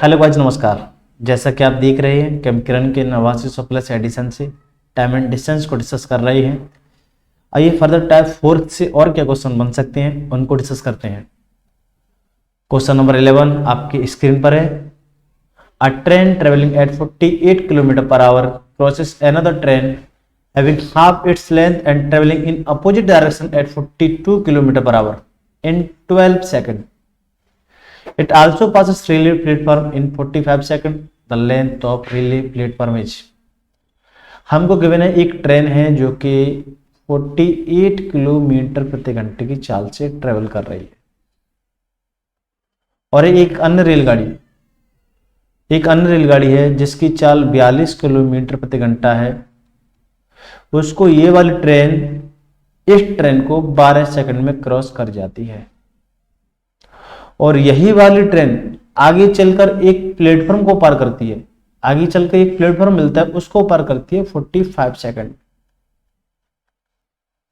Hello guys, नमस्कार। जैसा कि आप देख रहे हैं कि हम किरण के 8900 प्लस एडिशन से टाइम एंड डिस्टेंस को डिस्कस कर रहे हैं। आइए फर्दर टाइप 4 से और क्या क्वेश्चन बन सकते हैं उनको डिस्कस करते हैं। क्वेश्चन नंबर 11 आपकी स्क्रीन पर है। अ train travelling at 48 kilometre per hour crosses another train having half its length and traveling in opposite direction at 42 kilometer per hour in 12 seconds. It also passes relay platform in 45 seconds. The length of relay platform is. हमको given है एक train है जो कि 48 kilometre प्रति घंटे की चाल से ट्रेवल कर रही है और एक अन्य रेलगाड़ी है जिसकी चाल 42 किलोमीटर प्रति घंटा है। उसको ये वाली ट्रेन इस ट्रेन को 12 सेकंड में क्रॉस कर जाती है और यही वाली ट्रेन आगे चलकर एक प्लेटफॉर्म को पार करती है। आगे चलकर एक प्लेटफॉर्म मिलता है, उसको पार करती है 45 सेकंड।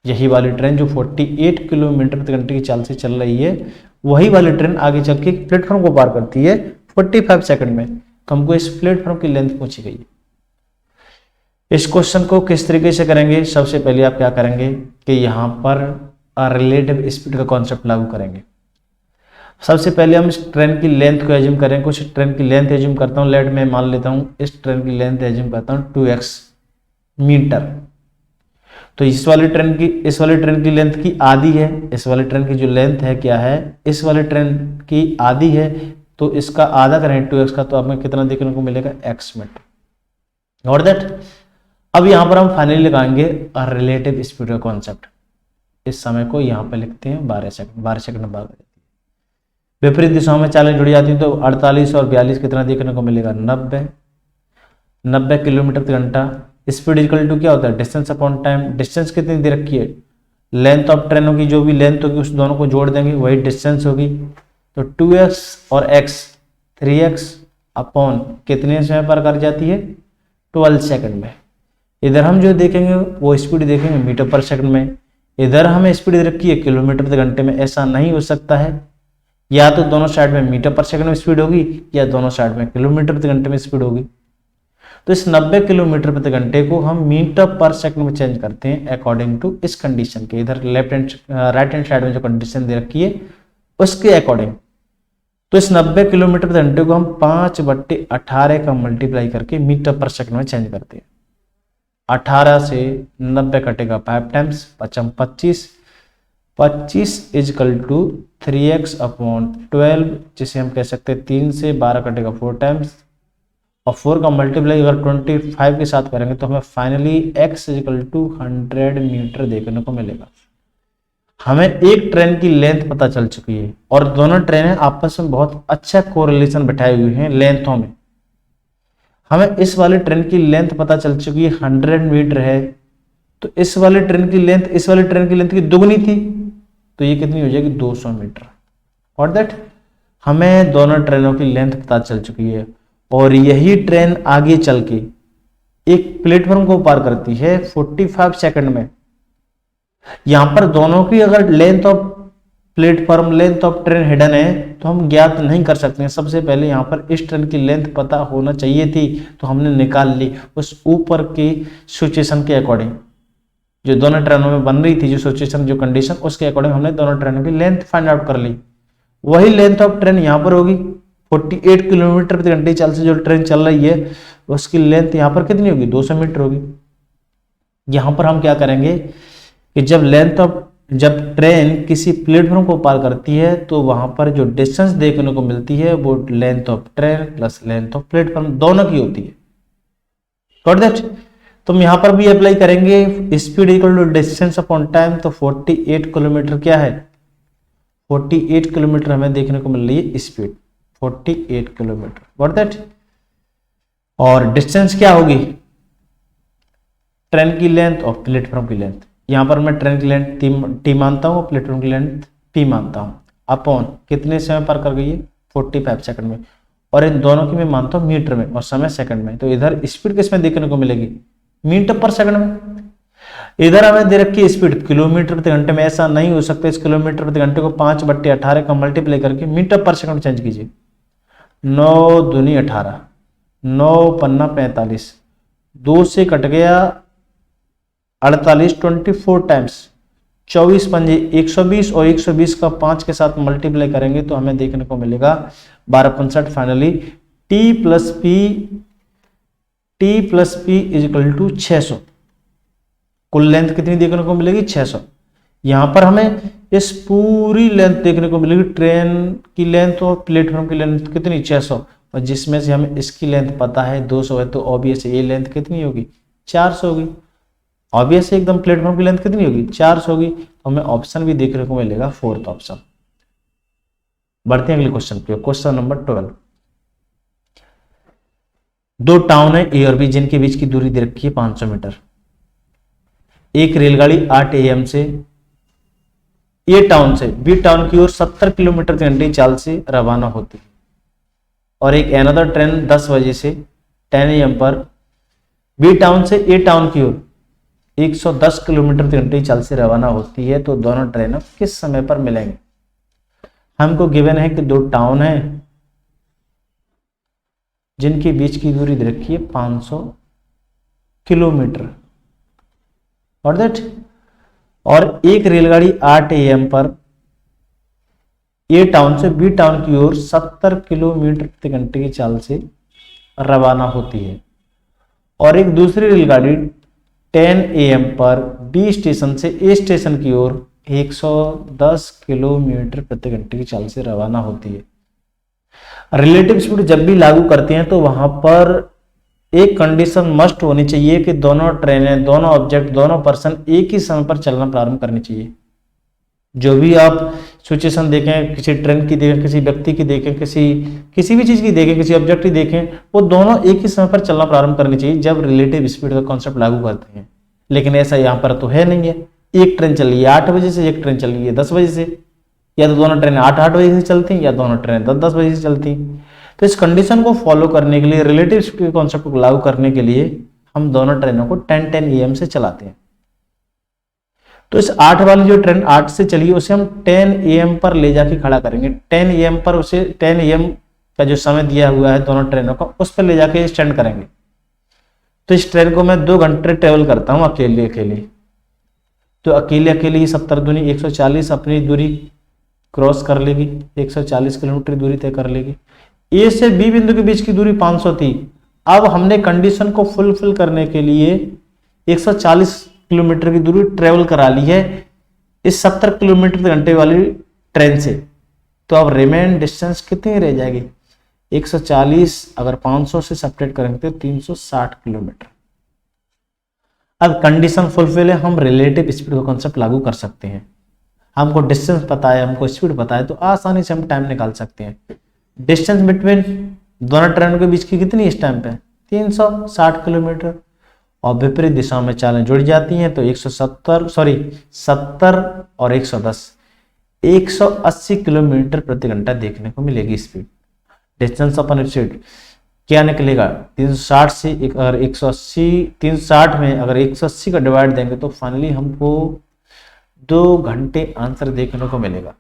यही वाली ट्रेन जो 48 किलोमीटर प्रति घंटे की चाल से चल रही है, वही वाली ट्रेन आगे चल के प्लेटफॉर्म को पार करती है 45 सेकंड में। तो हमको इस प्लेटफॉर्म की लेंथ पूछी गई है। इस क्वेश्चन को किस तरीके से करेंगे? सबसे पहले आप क्या करेंगे कि यहां पर रिलेटिव स्पीड का कॉन्सेप्ट लागू करेंगे। सबसे पहले हम इस ट्रेन की लेंथ को एज्यूम करें। कुछ ट्रेन की लेंथ एज्यूम करता हूं। लेट में मान लेता हूं इस ट्रेन की लेंथ एज्यूम करता हूं 2x मीटर। तो इस वाली ट्रेन की लेंथ की आधी है। इस वाली ट्रेन की जो लेंथ है क्या है? इस वाली ट्रेन की आधी है, तो इसका आधा करें 2x का, तो हमें कितना देखने को मिलेगा? x metre. और दैट अब यहां पर हम फाइनली लगाएंगे रिलेटिव स्पीड का कॉन्सेप्ट। इस समय को यहां पर लिखते हैं 12 सेकंड। 12 सेकंड में भाग जाती है। विपरीत दिशाओं में चालें जुड़ी जाती हैं तो 48 और 42 कितना देखने को मिलेगा? 90 किलोमीटर प्रति घंटा। स्पीड इक्वल टू क्या होता है? Distance upon time. डिस्टेंस कितनी दे रखी है? लेंथ ऑफ ट्रेनों की जो भी लेंथ होगी उस दोनों को जोड़ देंगे, वही डिस्टेंस होगी। तो 2x और x 3x अपॉन कितने समय पर कर जाती है? 12 सेकंड में। इधर हम जो देखेंगे वो स्पीड देखेंगे मीटर पर सेकंड में। इधर हमें स्पीड दे रखी है किलोमीटर प्रति घंटे में। ऐसा नहीं हो सकता है, या तो दोनों साइड में मीटर पर सेकंड में स्पीड होगी या दोनों साइड में किलोमीटर प्रति घंटे में स्पीड होगी। तो इस 90 किलोमीटर प्रति घंटे को हम मीटर पर सेकंड में चेंज करते हैं अकॉर्डिंग टू इस कंडीशन के। इधर राइट हैंड साइड में जो कंडीशन दे रखी है उसके अकॉर्डिंग। तो इस 90 किलोमीटर प्रति घंटे को हम 5/18 का मल्टीप्लाई करके मीटर पर सेकंड में चेंज करते हैं। 18 से 90 कटेगा 5 times, 25 is equal to 3x upon 12, जिसे हम कह सकते हैं 3 से 12 कटेगा 4 टाइम्स, और 4 का मल्टीप्लाई अगर 25 के साथ करेंगे तो हमें finally x equal to 100 metre देखने को मिलेगा। हमें एक ट्रेन की लेंथ पता चल चुकी है और दोनों ट्रेनें आपस में बहुत अच्छा कोरिलेशन बैठाए हुए हैं लेंथों में। हमें इस वाली ट्रेन की लेंथ पता चल चुकी है 100 मीटर है, तो इस वाली ट्रेन की लेंथ की दुगनी थी, तो ये कितनी हो जाएगी? 200 मीटर। और दैट हमें दोनों ट्रेनों की लेंथ पता चल चुकी है और यही ट्रेन आगे चल के एक प्लेटफॉर्म को पार करती है 45 सेकंड में। यहां पर दोनों की अगर length of platform, length of train hidden है तो हम ज्ञात नहीं कर सकते हैं। सबसे पहले यहाँ पर इस ट्रेन की लेंथ पता होना चाहिए थी, तो हमने निकाल ली उस ऊपर की सिचुएशन के अकॉर्डिंग। जो दोनों ट्रेनों में बन रही थी, जो सिचुएशन, जो कंडीशन, उसके अकॉर्डिंग हमने दोनों ट्रेनों की लेंथ फाइंड आउट कर ली। वही लेंथ ऑफ ट्रेन यहाँ पर होगी। 48 किलोमीटर प्रति घंटे चाल से जो ट्रेन चल रही है उसकी लेंथ यहाँ पर कितनी होगी? 200 मीटर होगी। यहाँ पर हम क्या करेंगे कि जब ट्रेन किसी प्लेटफॉर्म को पार करती है तो वहां पर जो डिस्टेंस देखने को मिलती है वो length of train plus length of platform दोनों की होती है। Got that? तो हम यहां पर भी अप्लाई करेंगे speed equal to distance upon time. तो 48 किलोमीटर क्या है? 48 किलोमीटर हमें देखने को मिल रही है स्पीड, 48 किलोमीटर। Got that? और डिस्टेंस क्या होगी? ट्रेन की लेंथ और प्लेटफॉर्म की लेंथ। यहां पर मैं ट्रेन की लेंथ t मानता हूं, प्लेटफॉर्म की लेंथ p मानता हूं, अपॉन कितने समय पर कर गई है? 45 सेकंड में। और इन दोनों की मैं मानता हूं मीटर में और समय सेकंड में। तो इधर स्पीड किस में देखने को मिलेगी? मीटर पर सेकंड में। इधर हमें दे रखी है स्पीड किलोमीटर प्रति घंटे में। ऐसा नहीं हो सकता, इस किलोमीटर प्रति घंटे को 5/18 का मल्टीप्लाई करके मीटर पर सेकंड चेंज कीजिए। 9 दूनी 18, 9 पन्ना 45, 2 से कट गया 48, 24 टाइम्स 24 पंजे 120 और 120 का 5 के साथ मल्टीप्लाई करेंगे तो हमें देखने को मिलेगा 12×65। Finally t plus p is equal to 600। कुल लेंथ कितनी देखने को मिलेगी? 600। यहां पर हमें इस पूरी लेंथ देखने को मिलेगी, ट्रेन की लेंथ और प्लेटफॉर्म की लेंथ कितनी? 600। और जिसमें से हमें इसकी लेंथ पता है 200 है, तो ऑब्वियस ये लेंथ कितनी होगी? 400 होगी। ऑब्वियस एकदम प्लेटफॉर्म की लेंथ कितनी होगी? 400 होगी। तो हमें ऑप्शन भी देखने को मिलेगा, फोर्थ ऑप्शन। बढ़ते हैं अगले क्वेश्चन पे, क्वेश्चन नंबर 12। दो टाउन है ए और बी जिनके बीच की दूरी दे रखी है 500 मीटर। एक रेलगाड़ी 8 AM से ए टाउन से बी टाउन की ओर 70 किलोमीटर प्रति घंटे की चाल से रवाना होती है और एक अनदर ट्रेन 10 बजे से 10 AM पर बी टाउन से ए टाउन की ओर 110 किलोमीटर प्रति घंटे की चाल से रवाना होती है, तो दोनों ट्रेनें किस समय पर मिलेंगे? हमको गिवन है कि दो टाउन है जिनके बीच की दूरी दे रखी है 500 किलोमीटर और दैट, और एक रेलगाड़ी 8 AM पर ए टाउन से बी टाउन की ओर 70 किलोमीटर प्रति घंटे की चाल से रवाना होती है और एक दूसरी रेलगाड़ी 10 AM पर बी स्टेशन से ए स्टेशन की ओर 110 किलोमीटर प्रति घंटे की चाल से रवाना होती है। रिलेटिव स्पीड जब भी लागू करते हैं तो वहां पर एक कंडीशन मस्ट होनी चाहिए कि दोनों ट्रेनें, दोनों ऑब्जेक्ट, दोनों पर्सन एक ही समय पर चलना प्रारंभ करनी चाहिए। जो भी आप सिचुएशन देखें, किसी ट्रेन की देखें, किसी व्यक्ति की देखें, किसी भी चीज की देखें, किसी ऑब्जेक्ट की देखें, वो दोनों एक ही समय पर चलना प्रारंभ करनी चाहिए जब रिलेटिव स्पीड का कॉन्सेप्ट लागू करते हैं। लेकिन ऐसा यहाँ पर तो है नहीं है। एक ट्रेन चल रही है 8 बजे से, एक ट्रेन चल रही है 10 बजे से, या तो दोनों ट्रेनें 8 बजे से चलती हैं या दोनों ट्रेनें 10 बजे से चलती हैं। तो इस कंडीशन को फॉलो करने के लिए, रिलेटिव स्पीड कॉन्सेप्ट को लागू करने के लिए हम दोनों ट्रेनों को 10-10 AM से चलाते हैं। तो इस 8 वाली जो ट्रेन 8 से चली उसे हम 10 AM पर ले जाके खड़ा करेंगे। 10 AM पर उसे 10 AM का जो समय दिया हुआ है दोनों ट्रेनों का, उस पर ले जाके स्टैंड करेंगे। तो इस ट्रेन को मैं 2 घंटे ट्रेवल करता हूं अकेले अकेले, तो अकेले अकेले 70 दूनी 140 अपनी दूरी क्रॉस कर लेगी, 140 किलोमीटर दूरी तय कर लेगी। ए से बी बिंदु के बीच की दूरी 500 थी। अब हमने कंडीशन को फुलफिल करने के लिए 140 किलोमीटर की दूरी ट्रेवल करा ली है इस 70 किलोमीटर घंटे वाली ट्रेन से। तो अब रिमेन डिस्टेंस कितनी रह जाएगी? 140 अगर 500 से सब्ट्रैक्ट करेंगे तो 360 किलोमीटर। अब कंडीशन फुलफिल है, हम रिलेटिव स्पीड का कॉन्सेप्ट लागू कर सकते हैं। हमको डिस्टेंस पता है, हमको स्पीड पता है, तो आसानी से हम टाइम निकाल सकते हैं। डिस्टेंस बिटवीन दोनों ट्रेनों के बीच की कितनी इस टाइम पे? 360 किलोमीटर। और विपरीत दिशा में चालें जुड़ जाती हैं तो 70 और 110 180 किलोमीटर प्रति घंटा देखने को मिलेगी स्पीड। डिस्टेंस अपन स्पीड क्या निकलेगा? 360 से अगर 180, 360 में अगर 180 का डिवाइड देंगे तो फाइनली हमको 2 घंटे आंसर देखने को मिलेगा।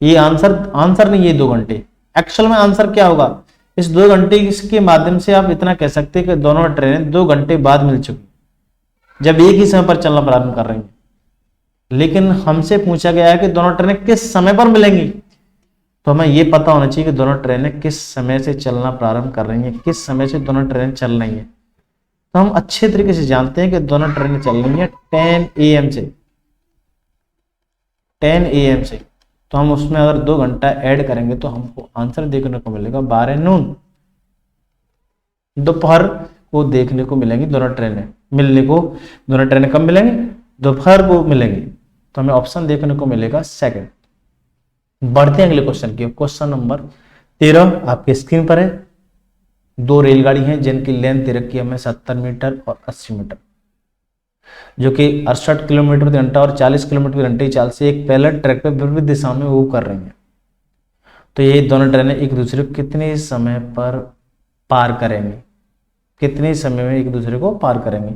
ये आंसर नहीं, ये 2 घंटे। एक्चुअल में आंसर क्या होगा? इस 2 घंटे के माध्यम से आप इतना कह सकते हैं कि दोनों ट्रेनें 2 घंटे बाद मिल चुकी, जब एक ही समय पर चलना प्रारंभ कर रही हैं। लेकिन हमसे पूछा गया है कि दोनों ट्रेनें किस समय पर मिलेंगी, तो हमें यह पता होना चाहिए कि दोनों ट्रेनें किस समय से चलना प्रारंभ कर रही हैं, किस समय से दोनों ट्रेनें चल रही हैं। तो हम अच्छे तरीके से जानते हैं कि दोनों ट्रेनें चल रही हैं 10 AM से, 10 AM से। तो हम उसमें अगर 2 घंटा ऐड करेंगे तो हमको आंसर देखने को मिलेगा 12 नून, दोपहर को देखने को मिलेंगी दोनों ट्रेनें। दोनों ट्रेनें कब मिलेंगी? दोपहर को मिलेंगी। तो हमें ऑप्शन देखने को मिलेगा सेकंड। बढ़ते हैं अगले क्वेश्चन की। क्वेश्चन नंबर 13 आपके स्क्रीन पर है। 2 रेलगाड़ी हैं जिनकी लेंथ दे रखी है हमें 70 मीटर और 80 मीटर, जो कि 68 किलोमीटर प्रति घंटा और 40 किलोमीटर प्रति घंटे की चाल से एक पैरेलल ट्रैक पर विपरीत दिशा में मूव कर रही हैं। तो ये दोनों ट्रेनें एक दूसरे को कितने समय पर पार करेंगी? कितने समय में एक दूसरे को पार करेंगे?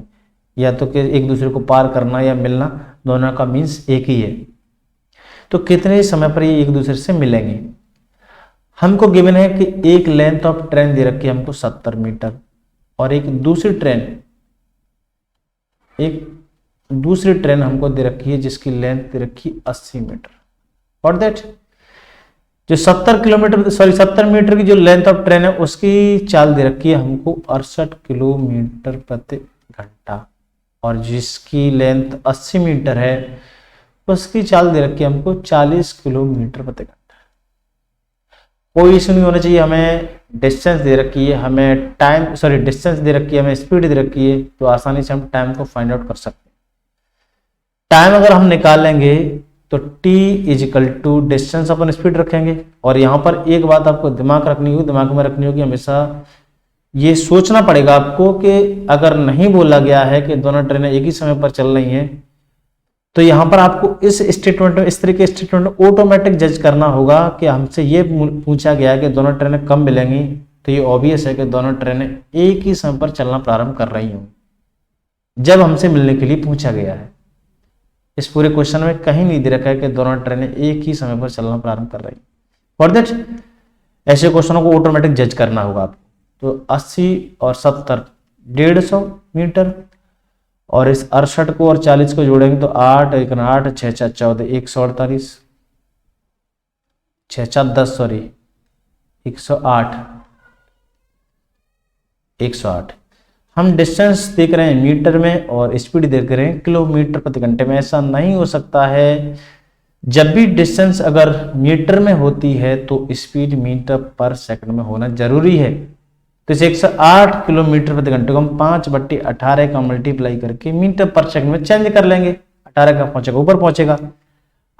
या तो कि एक दूसरे को पार करना या मिलना दोनों का मीन्स एक ही है। तो कितने समय पर ये एक दूसरे से मिलेंगे? हमको गिवन है कि एक लेंथ ऑफ ट्रेन दे रखी है हमको 70 मीटर और एक दूसरी ट्रेन हमको दे रखी है जिसकी लेंथ दे रखी 80 मीटर। और दैट जो 70 मीटर की जो लेंथ ऑफ ट्रेन है उसकी चाल दे रखी है हमको 68 किलोमीटर प्रति घंटा और जिसकी लेंथ 80 मीटर है उसकी चाल दे रखी है हमको 40 किलोमीटर प्रति घंटा। कोई इशू नहीं होना चाहिए। हमें डिस्टेंस दे रखी है, हमें डिस्टेंस दे रखी है, हमें स्पीड दे रखी है, तो आसानी से हम टाइम को फाइंड आउट कर सकते हैं। टाइम अगर हम निकालेंगे तो t equal to distance upon speed रखेंगे। और यहाँ पर एक बात आपको दिमाग में रखनी होगी, हमेशा ये सोचना पड़ेगा आपको कि अगर नहीं बोला गया है कि दोनों ट्रेनें एक ही समय पर चल रही हैं तो यहाँ पर आपको इस स्टेटमेंट में, इस तरह के स्टेटमेंट में ऑटोमेटिक जज करना होगा कि हमसे ये पूछा गया है कि दोनों ट्रेनें कब मिलेंगी, तो ये ऑब्वियस है कि दोनों ट्रेनें एक ही समय पर चलना प्रारंभ कर रही होंगी जब हमसे मिलने के लिए पूछा गया है। इस पूरे क्वेश्चन में कहीं नहीं दे रखा है कि दोनों ट्रेनें एक ही समय पर चलना प्रारंभ कर रही। फॉर दैट ऐसे क्वेश्चनों को ऑटोमेटिक जज करना होगा आपको। तो 80 और 70 150 मीटर और इस 68 को और 40 को जोड़ेंगे तो 8 1 8 6 6 14 148 6 4 10 सॉरी 108 हम डिस्टेंस देख रहे हैं मीटर में और स्पीड देख रहे हैं किलोमीटर प्रति घंटे में। ऐसा नहीं हो सकता है, जब भी डिस्टेंस अगर मीटर में होती है तो स्पीड मीटर पर सेकंड में होना जरूरी है। तो इसे 108 किलोमीटर प्रति घंटे को हम 5/18 का मल्टीप्लाई करके मीटर पर सेकंड में चेंज कर लेंगे। 18 का पहुंचेगा ऊपर पहुंचेगा,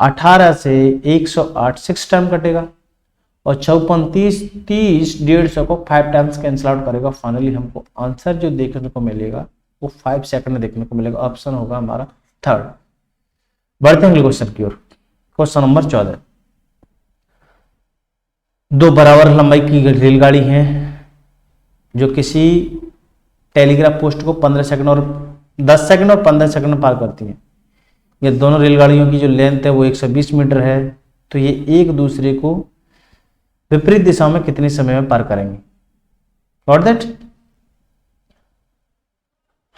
18 से 108 6 टाइम कटेगा और 54 30 150 को 5 टाइम्स कैंसिल आउट करेगा। फाइनली हमको आंसर जो देखने को मिलेगा वो 5 सेकंड में देखने को मिलेगा। ऑप्शन होगा हमारा थर्ड। बढ़ते हैं अगले क्वेश्चन की ओर। Question number 14। दो बराबर लंबाई की रेलगाड़ी हैं जो किसी टेलीग्राफ पोस्ट को 15 सेकंड और 10 सेकंड और 15 सेकंड में पार करती हैं। ये दोनों रेलगाड़ियों की जो लेंथ है वो 120 मीटर है। तो ये एक दूसरे को विपरीत दिशा में कितने समय में पार करेंगे। और दैट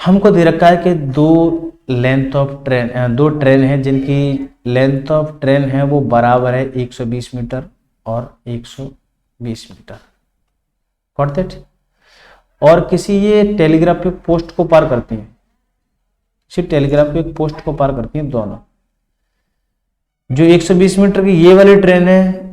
हमको दे रखा है कि दो ट्रेन है जिनकी लेंथ ऑफ ट्रेन है वो बराबर है 120 मीटर और 120 मीटर। और दैट और किसी ये टेलीग्राफ पोस्ट को पार करती हैं, टेलीग्राफ पोस्ट को पार करती हैं दोनों। जो 120 मीटर की ये वाली ट्रेन है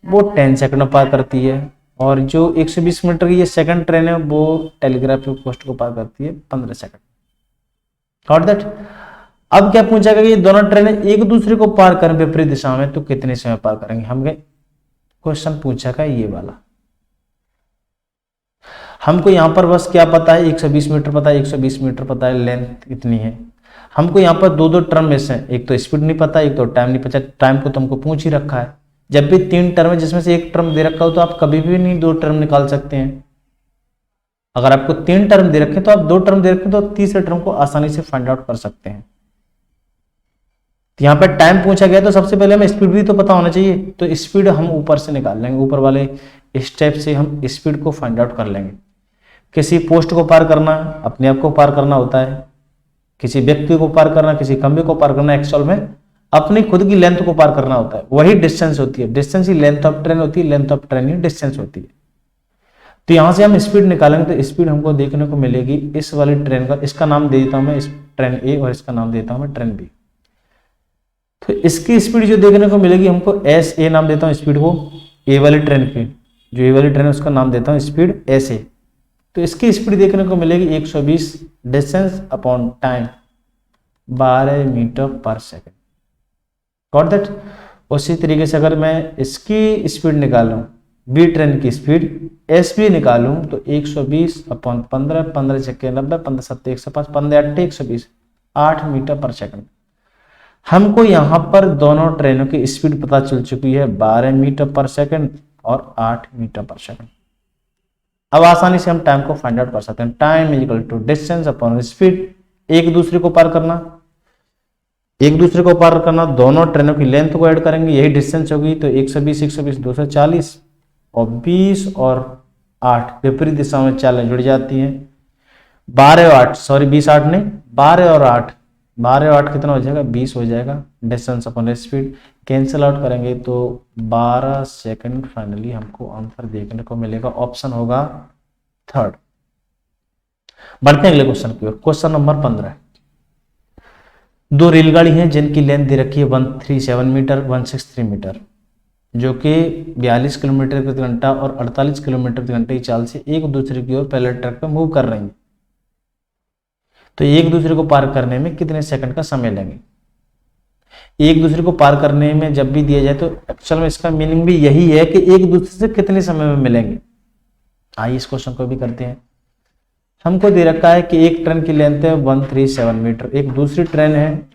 वो 10 सेकंड में पार करती है और जो 120 मीटर की ये सेकंड ट्रेन है वो टेलीग्राफ पोस्ट को पार करती है 15 सेकंड। और दैट अब क्या पूछा गया कि ये दोनों ट्रेनें एक दूसरे को पार करें विपरीत दिशा में तो कितने समय पार करेंगे। हमें क्वेश्चन पूछा गया ये वाला। हमको यहाँ पर बस क्या पता है 120 मीटर पता है, 120 मीटर पता है, लेंथ इतनी है। हमको यहाँ पर दो टर्म में से एक तो स्पीड नहीं पता, एक तो टाइम नहीं पता। टाइम को तुमको पूछ ही रखा है। जब भी 3 टर्म है जिसमें से एक टर्म दे रखा हो तो आप कभी भी नहीं 2 टर्म निकाल सकते हैं। अगर आपको 3 टर्म दे रखे तो आप 2 टर्म दे रखे तो तीसरे टर्म को आसानी से फाइंड आउट कर सकते हैं। तो यहाँ पर टाइम पूछा गया तो सबसे पहले हमें स्पीड भी तो पता होना चाहिए। तो स्पीड हम ऊपर से निकाल लेंगे, ऊपर वाले स्टेप से हम स्पीड को फाइंड आउट कर लेंगे। किसी पोस्ट को पार करना अपने आप को पार करना होता है, किसी व्यक्ति को पार करना, किसी खंभे को पार करना एक्चुअल में अपनी खुद की लेंथ को पार करना होता है। वही डिस्टेंस होती है। Distance he length of train होती है, length of train he distance होती है। तो यहां से हम स्पीड निकालेंगे तो स्पीड हमको देखने को मिलेगी इस वाली ट्रेन का, इसका नाम दे देता हूं मैं ट्रेन ए और इसका नाम देता हूं मैं ट्रेन बी। तो इसकी स्पीड जो देखने को मिलेगी हमको एस ए नाम देता हूं स्पीड को। ए वाली ट्रेन की जो ए वाली ट्रेन है उसका नाम देता हूं स्पीड एस ए। तो इसकी स्पीड देखने को मिलेगी 120 डिस्टेंस अपॉन टाइम 12 मीटर पर सेकंड। Got that. उसी तरीके से अगर मैं इसकी स्पीड निकालूं, बी ट्रेन की स्पीड एस बी निकालूं तो 120 अपॉन 15 15 छक्के 90 15 7 105 15 8 120 8 मीटर पर सेकंड। हमको यहाँ पर दोनों ट्रेनों की स्पीड पता चल चुकी है 12 मीटर पर सेकंड और 8 मीटर पर सेकंड। अब आसानी से हम टाइम को फाइंड आउट कर सकते हैं। Time is equal to distance upon speed. एक दूसरे को पार करना, दोनों ट्रेनों की लेंथ को ऐड करेंगे, यही डिस्टेंस होगी। तो 120 120 240 और 20 और 8 विपरीत दिशा में चालें जुड़ जाती हैं। 12 और 8 सॉरी 20 8 नहीं 12 और 8 12 और 8 कितना हो जाएगा 20 हो जाएगा। Distance upon speed cancel out करेंगे तो 12 सेकंड फाइनली हमको आंसर देखने को मिलेगा। ऑप्शन होगा थर्ड। बढ़ते हैं अगले क्वेश्चन की ओर। Question number 15। दो रेलगाड़ी हैं जिनकी लेंथ दे रखी है 137 मीटर 163 मीटर, जो कि 42 किलोमीटर प्रति घंटा और 48 किलोमीटर प्रति घंटे की चाल से एक दूसरे की ओर पैरेलल ट्रैक पर मूव कर रही हैं। तो एक दूसरे को पार करने में कितने सेकंड का समय लेंगे। एक दूसरे को पार करने में जब भी दिया जाए तो एक्चुअल में इसका मीनिंग भी यही है कि एक दूसरे से कितने समय में मिलेंगे। आइए इस क्वेश्चन को भी करते हैं। हमको दे रखा है कि एक ट्रेन की लेंथ है 137 मीटर, एक दूसरी ट्रेन है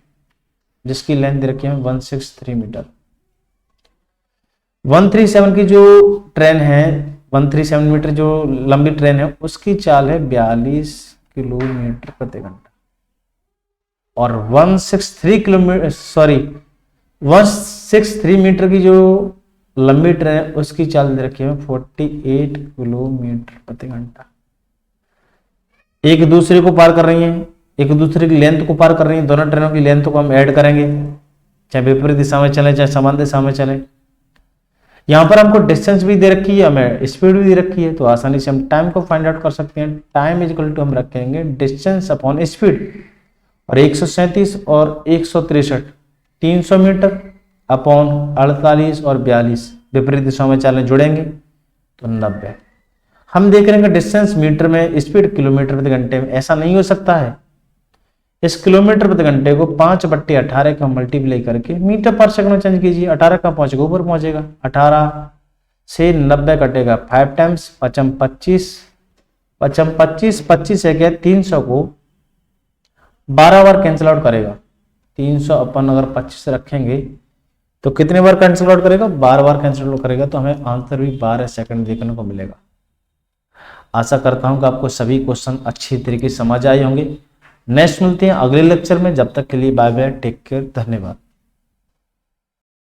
जिसकी लेंथ दे रखी है 163 मीटर। 137 की जो ट्रेन है 137 मीटर जो लंबी ट्रेन है उसकी चाल है 42 किलोमीटर प्रति घंटा और 163 मीटर की जो लंबी ट्रेन है उसकी चाल दे रखी है 48 किलोमीटर प्रति घंटा। एक दूसरे को पार कर रही हैं, एक दूसरे की लेंथ को पार कर रही हैं। दोनों ट्रेनों की लेंथ को हम ऐड करेंगे, चाहे विपरीत दिशा में चले चाहे समान दिशा में चले। यहाँ पर हमको डिस्टेंस भी दे रखी है, हमें स्पीड भी दे रखी है, तो आसानी से हम टाइम को फाइंड आउट कर सकते हैं। टाइम इज इक्वल टू हम रखेंगे डिस्टेंस अपॉन स्पीड और 137 और 163 300 मीटर अपॉन 48 और 42 विपरीत दिशा में चालें जुड़ेंगे तो 90। हम देख रहे हैं कि डिस्टेंस मीटर में, स्पीड किलोमीटर प्रति घंटे में। ऐसा नहीं हो सकता है। इस किलोमीटर प्रति घंटे को 5/18 का मल्टीप्लाई करके मीटर पर सेकंड में चेंज कीजिए। 18 कहाँ पहुंचेगा, ऊपर पहुंचेगा। 18 से 90 कटेगा 5 टाइम्स 25 25 है क्या 300 को 12 बार कैंसिल आउट करेगा। 300 अपन अगर 25 रखेंगे तो कितने बार कैंसिल आउट करेगा, 12 बार कैंसिल आउट करेगा। तो हमें आंसर भी 12 सेकंड देखने को मिलेगा। आशा करता हूं कि आपको सभी क्वेश्चन अच्छी तरीके से समझ आए होंगे। नेक्स्ट मिलते हैं अगले लेक्चर में। जब तक के लिए बाय बाय, टेक केयर, धन्यवाद।